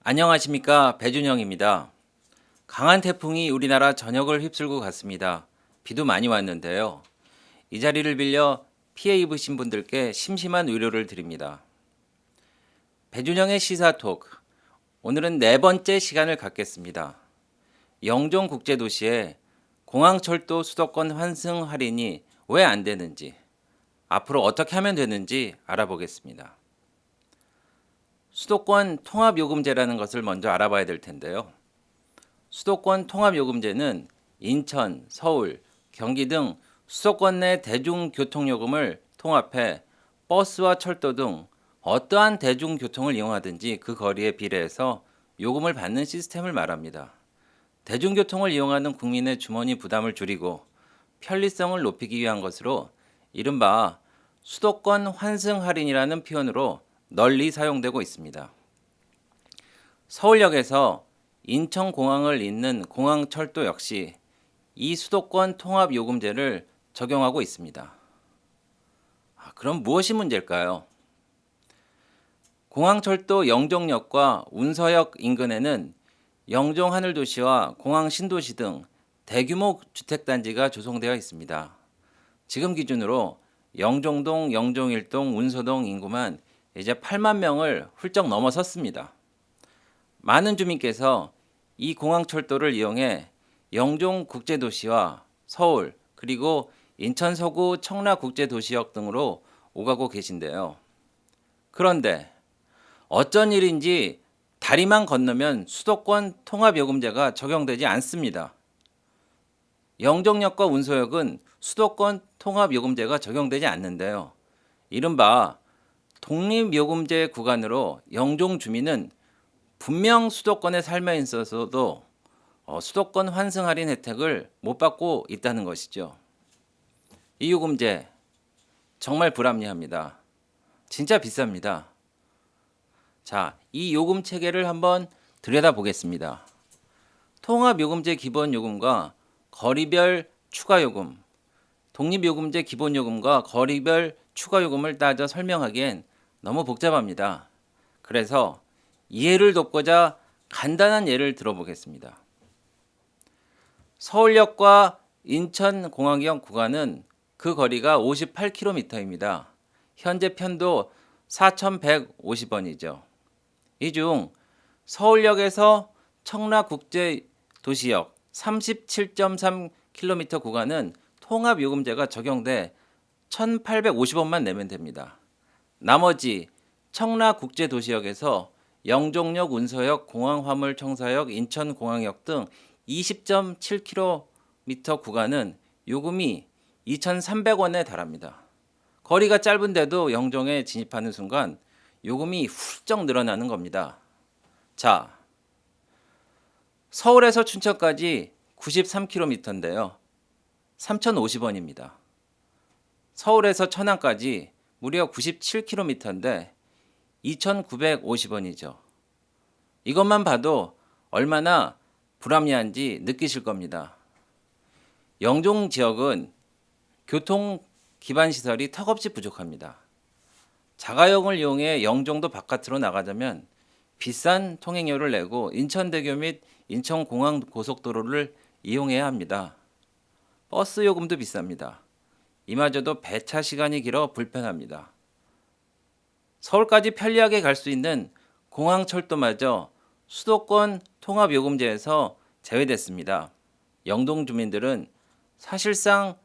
안녕하십니까, 배준영입니다. 강한 태풍이 우리나라 전역을 휩쓸고 갔습니다. 비도 많이 왔는데요. 이 자리를 빌려 피해 입으신 분들께 심심한 위로를 드립니다. 배준영의 시사톡, 오늘은 네 번째 시간을 갖겠습니다. 영종국제도시에 공항철도 수도권 환승 할인이 왜 안 되는지, 앞으로 어떻게 하면 되는지 알아보겠습니다. 수도권 통합요금제라는 것을 먼저 알아봐야 될 텐데요. 수도권 통합요금제는 인천, 서울, 경기 등 수도권 내 대중교통요금을 통합해 버스와 철도 등 어떠한 대중교통을 이용하든지 그 거리에 비례해서 요금을 받는 시스템을 말합니다. 대중교통을 이용하는 국민의 주머니 부담을 줄이고 편리성을 높이기 위한 것으로 이른바 수도권 환승 할인이라는 표현으로 널리 사용되고 있습니다. 서울역에서 인천공항을 잇는 공항철도 역시 이 수도권 통합요금제를 적용하고 있습니다. 그럼 무엇이 문제일까요? 공항철도 영종역과 운서역 인근에는 영종 하늘도시와 공항 신도시 등 대규모 주택단지가 조성되어 있습니다. 지금 기준으로 영종동, 영종일동, 운서동 인구만 이제 8만 명을 훌쩍 넘어섰습니다. 많은 주민께서 이 공항철도를 이용해 영종국제도시와 서울 그리고 인천 서구 청라국제도시역 등으로 오가고 계신데요. 그런데 어쩐 일인지 다리만 건너면 수도권 통합요금제가 적용되지 않습니다. 영종역과 운서역은 수도권 통합요금제가 적용되지 않는데요. 이른바 독립요금제 구간으로 영종 주민은 분명 수도권에 살며 있어서도 수도권 환승 할인 혜택을 못 받고 있다는 것이죠. 이 요금제 정말 불합리합니다. 진짜 비쌉니다. 자, 이 요금 체계를 한번 들여다보겠습니다. 통합요금제 기본요금과 거리별 추가요금, 독립요금제 기본요금과 거리별 추가요금을 따져 설명하기엔 너무 복잡합니다. 그래서 이해를 돕고자 간단한 예를 들어보겠습니다. 서울역과 인천공항역 구간은 그 거리가 58km입니다. 현재 편도 4,150원이죠. 이 중 서울역에서 청라국제도시역 37.3km 구간은 통합요금제가 적용돼 1,850원만 내면 됩니다. 나머지 청라국제도시역에서 영종역, 운서역, 공항화물청사역, 인천공항역 등 20.7km 구간은 요금이 2,300원에 달합니다. 거리가 짧은데도 영종에 진입하는 순간 요금이 훌쩍 늘어나는 겁니다. 자, 서울에서 춘천까지 93km인데요. 3,050원입니다. 서울에서 천안까지 무려 97km인데 2,950원이죠. 이것만 봐도 얼마나 불합리한지 느끼실 겁니다. 영종 지역은 교통 기반 시설이 턱없이 부족합니다. 자가용을 이용해 영종도 바깥으로 나가자면 비싼 통행료를 내고 인천대교 및 인천공항 고속도로를 이용해야 합니다. 버스 요금도 비쌉니다. 이마저도 배차 시간이 길어 불편합니다. 서울까지 편리하게 갈 수 있는 공항철도마저 수도권 통합요금제에서 제외됐습니다. 영동 주민들은 사실상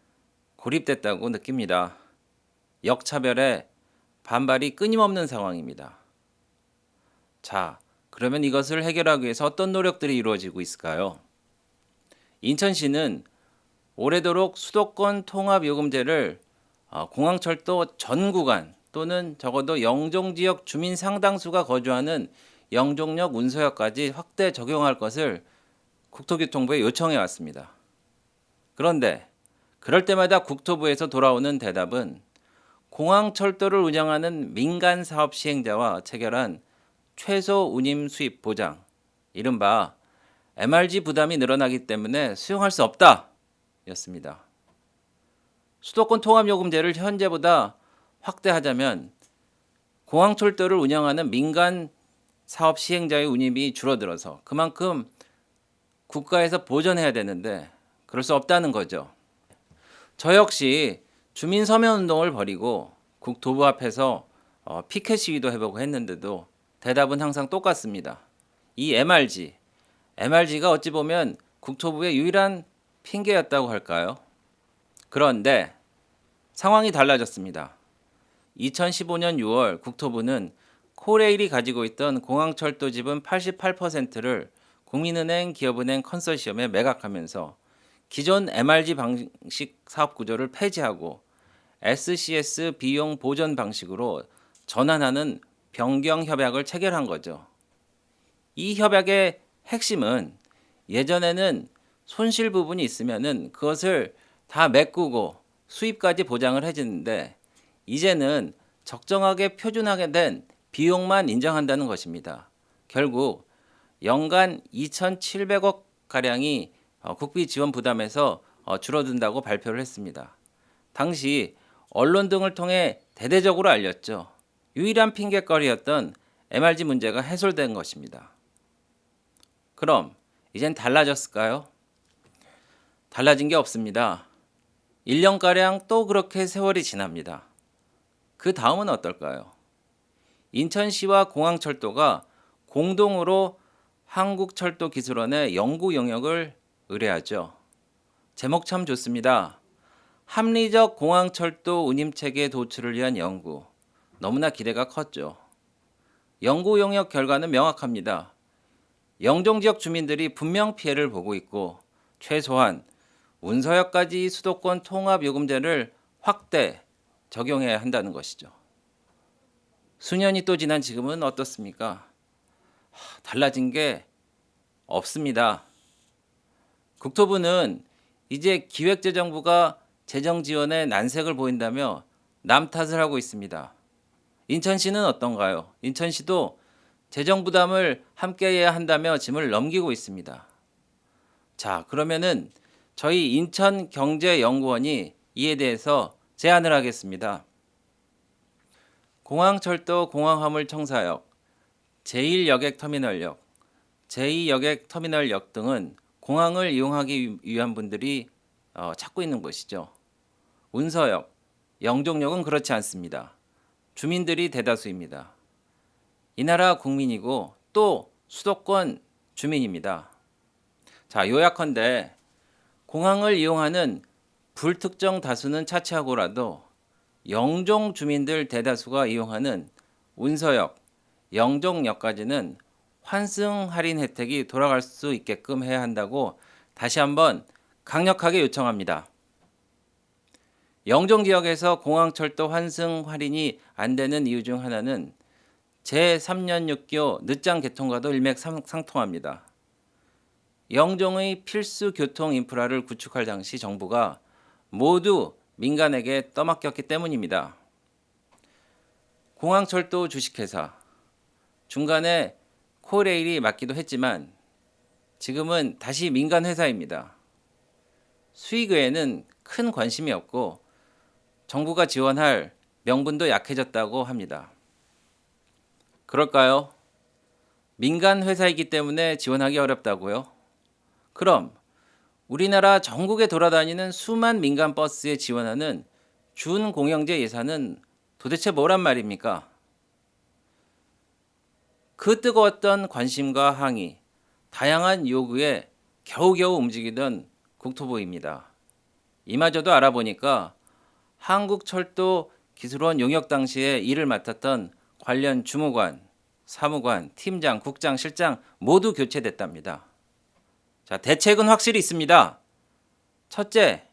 고립됐다고 느낍니다. 역차별에 반발이 끊임없는 상황입니다. 자, 그러면 이것을 해결하기 위해서 어떤 노력들이 이루어지고 있을까요? 인천시는 오래도록 수도권 통합요금제를 공항철도 전 구간 또는 적어도 영종지역 주민 상당수가 거주하는 영종역, 운서역까지 확대 적용할 것을 국토교통부에 요청해 왔습니다. 그런데 그럴 때마다 국토부에서 돌아오는 대답은 공항철도를 운영하는 민간 사업 시행자와 체결한 최소 운임 수입 보장, 이른바 MRG 부담이 늘어나기 때문에 수용할 수 없다 였습니다. 수도권 통합요금제를 현재보다 확대하자면 공항철도를 운영하는 민간 사업 시행자의 운임이 줄어들어서 그만큼 국가에서 보전해야 되는데 그럴 수 없다는 거죠. 저 역시 주민 서면 운동을 벌이고 국토부 앞에서 피켓 시위도 해보고 했는데도 대답은 항상 똑같습니다. 이 MRG가 어찌 보면 국토부의 유일한 핑계였다고 할까요? 그런데 상황이 달라졌습니다. 2015년 6월 국토부는 코레일이 가지고 있던 공항철도 지분 88%를 국민은행, 기업은행 컨소시엄에 매각하면서 기존 MRG 방식 사업 구조를 폐지하고 SCS 비용 보전 방식으로 전환하는 변경 협약을 체결한 거죠. 이 협약의 핵심은 예전에는 손실 부분이 있으면은 그것을 다 메꾸고 수입까지 보장을 해주는데 이제는 적정하게 표준하게 된 비용만 인정한다는 것입니다. 결국 연간 2,700억 가량이 국비 지원 부담에서 줄어든다고 발표를 했습니다. 당시 언론 등을 통해 대대적으로 알렸죠. 유일한 핑계거리였던 MRG 문제가 해소된 것입니다. 그럼 이젠 달라졌을까요? 달라진 게 없습니다. 1년가량 또 그렇게 세월이 지납니다. 그 다음은 어떨까요? 인천시와 공항철도가 공동으로 한국철도기술원의 연구 영역을 의뢰하죠. 제목 참 좋습니다. 합리적 공항철도 운임체계 도출을 위한 연구. 너무나 기대가 컸죠. 연구 영역 결과는 명확합니다. 영종지역 주민들이 분명 피해를 보고 있고 최소한 운서역까지 수도권 통합요금제를 확대 적용해야 한다는 것이죠. 수년이 또 지난 지금은 어떻습니까? 달라진 게 없습니다. 국토부는 이제 기획재정부가 재정 지원에 난색을 보인다며 남 탓을 하고 있습니다. 인천시는 어떤가요? 인천시도 재정 부담을 함께 해야 한다며 짐을 넘기고 있습니다. 자, 그러면은 저희 인천경제연구원이 이에 대해서 제안을 하겠습니다. 공항철도 공항화물청사역, 제1여객터미널역, 제2여객터미널역 등은 공항을 이용하기 위한 분들이 찾고 있는 곳이죠. 운서역, 영종역은 그렇지 않습니다. 주민들이 대다수입니다. 이 나라 국민이고 또 수도권 주민입니다. 자, 요약컨대 공항을 이용하는 불특정 다수는 차치하고라도 영종 주민들 대다수가 이용하는 운서역, 영종역까지는 환승 할인 혜택이 돌아갈 수 있게끔 해야 한다고 다시 한번 강력하게 요청합니다. 영종 지역에서 공항철도 환승 할인이 안 되는 이유 중 하나는 제3년 6교 늦장 개통과도 일맥상통합니다. 영종의 필수 교통 인프라를 구축할 당시 정부가 모두 민간에게 떠맡겼기 때문입니다. 공항철도 주식회사, 중간에 코레일이 맡기도 했지만 지금은 다시 민간 회사입니다. 수익 외에는 큰 관심이 없고 정부가 지원할 명분도 약해졌다고 합니다. 그럴까요? 민간 회사이기 때문에 지원하기 어렵다고요? 그럼 우리나라 전국에 돌아다니는 수만 민간 버스에 지원하는 준공영제 예산은 도대체 뭐란 말입니까? 그 뜨거웠던 관심과 항의, 다양한 요구에 겨우겨우 움직이던 국토부입니다. 이마저도 알아보니까 한국철도기술원 용역 당시에 일을 맡았던 관련 주무관, 사무관, 팀장, 국장, 실장 모두 교체됐답니다. 자, 대책은 확실히 있습니다. 첫째,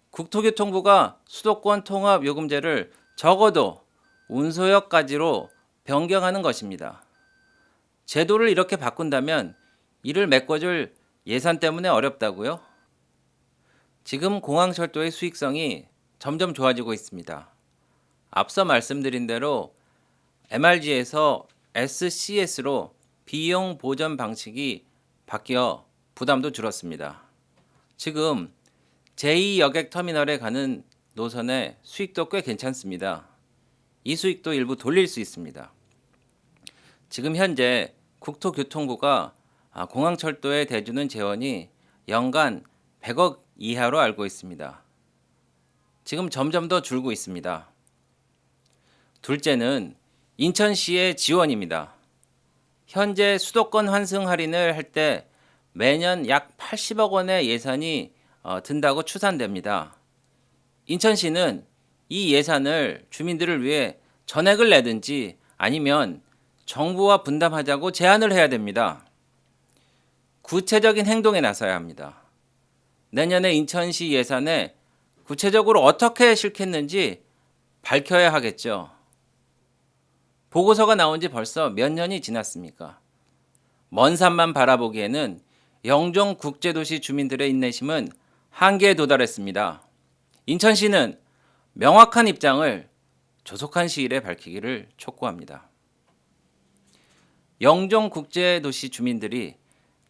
국토교통부가 수도권 통합요금제를 적어도 운소역까지로 변경하는 것입니다. 제도를 이렇게 바꾼다면 이를 메꿔줄 예산 때문에 어렵다고요? 지금 공항철도의 수익성이 점점 좋아지고 있습니다. 앞서 말씀드린 대로 MRG에서 SCS로 비용 보전 방식이 바뀌어 부담도 줄었습니다. 지금 제2여객터미널에 가는 노선의 수익도 꽤 괜찮습니다. 이 수익도 일부 돌릴 수 있습니다. 지금 현재 국토교통부가 공항철도에 대주는 재원이 연간 100억 이하로 알고 있습니다. 지금 점점 더 줄고 있습니다. 둘째는 인천시의 지원입니다. 현재 수도권 환승 할인을 할 때 매년 약 80억 원의 예산이 든다고 추산됩니다. 인천시는 이 예산을 주민들을 위해 전액을 내든지 아니면 정부와 분담하자고 제안을 해야 됩니다. 구체적인 행동에 나서야 합니다. 내년에 인천시 예산에 구체적으로 어떻게 실겠는지 밝혀야 하겠죠. 보고서가 나온 지 벌써 몇 년이 지났습니까? 먼 산만 바라보기에는 영종국제도시 주민들의 인내심은 한계에 도달했습니다. 인천시는 명확한 입장을 조속한 시일에 밝히기를 촉구합니다. 영종국제도시 주민들이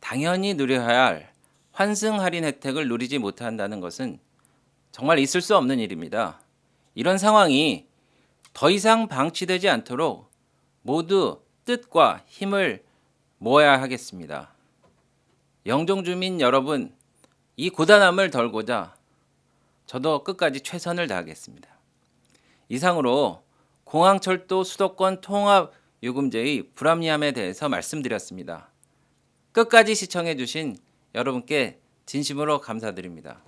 당연히 누려야 할 환승 할인 혜택을 누리지 못한다는 것은 정말 있을 수 없는 일입니다. 이런 상황이 더 이상 방치되지 않도록 모두 뜻과 힘을 모아야 하겠습니다. 영종 주민 여러분, 이 고단함을 덜고자 저도 끝까지 최선을 다하겠습니다. 이상으로 공항철도 수도권 통합 요금제의 불합리함에 대해서 말씀드렸습니다. 끝까지 시청해 주신 여러분께 진심으로 감사드립니다.